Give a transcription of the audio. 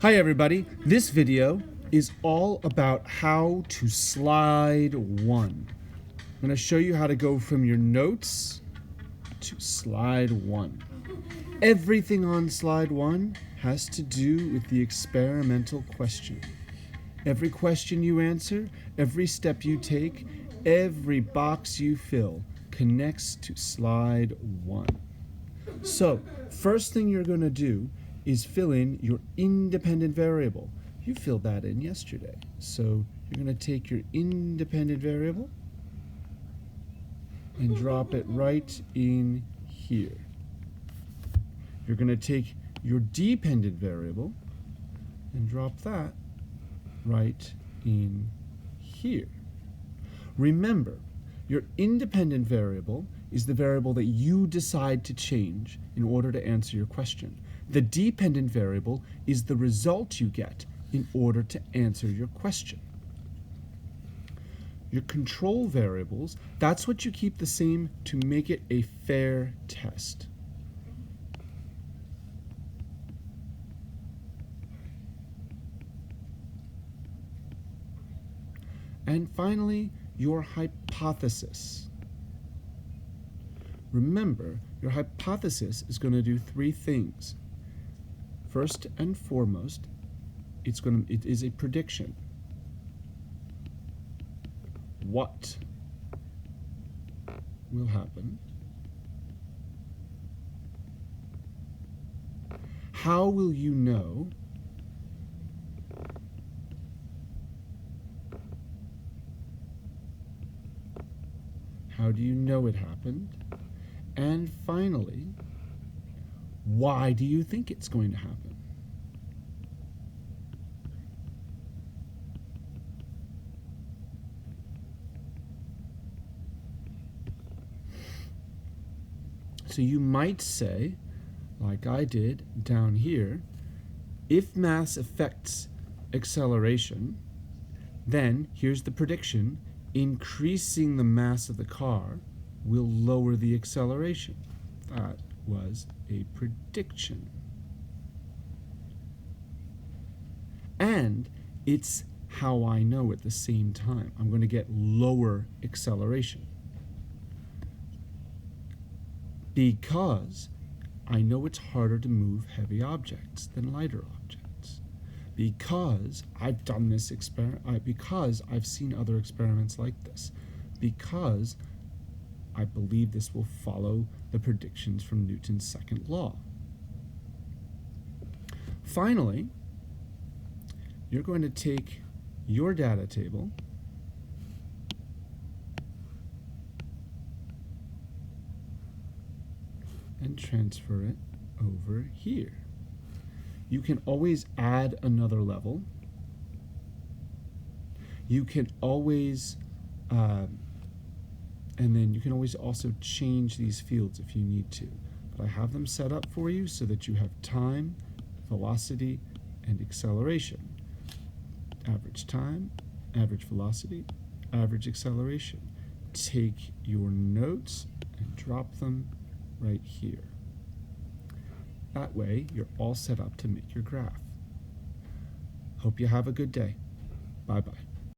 Hi everybody, this video is all about how to slide one. I'm going to show you how to go from your notes to slide one. Everything on slide one has to do with the experimental question. Every question you answer, every step you take, every box you fill connects to slide one. So, first thing you're going to do is fill in your independent variable. You filled that in yesterday. So you're going to take your independent variable and drop it right in here. You're going to take your dependent variable and drop that right in here. Remember, your independent variable is the variable that you decide to change in order to answer your question. The dependent variable is the result you get in order to answer your question. Your control variables, that's what you keep the same to make it a fair test. And finally, your hypothesis. Remember, your hypothesis is going to do three things. First and foremost, it is a prediction. What will happen? How will you know? How do you know it happened? And finally, why do you think it's going to happen? So you might say, like I did down here, if mass affects acceleration, then here's the prediction: increasing the mass of the car will lower the acceleration. That was a prediction. And it's how I know at the same time. I'm going to get lower acceleration. Because I know it's harder to move heavy objects than lighter objects. Because I've done this experiment, because I've seen other experiments like this. Because I believe this will follow the predictions from Newton's second law. Finally, you're going to take your data table and transfer it over here. You can always add another level. You can always and then you can always also change these fields if you need to. But I have them set up for you so that you have time, velocity, and acceleration. Average time, average velocity, average acceleration. Take your notes and drop them right here. That way, you're all set up to make your graph. Hope you have a good day. Bye-bye.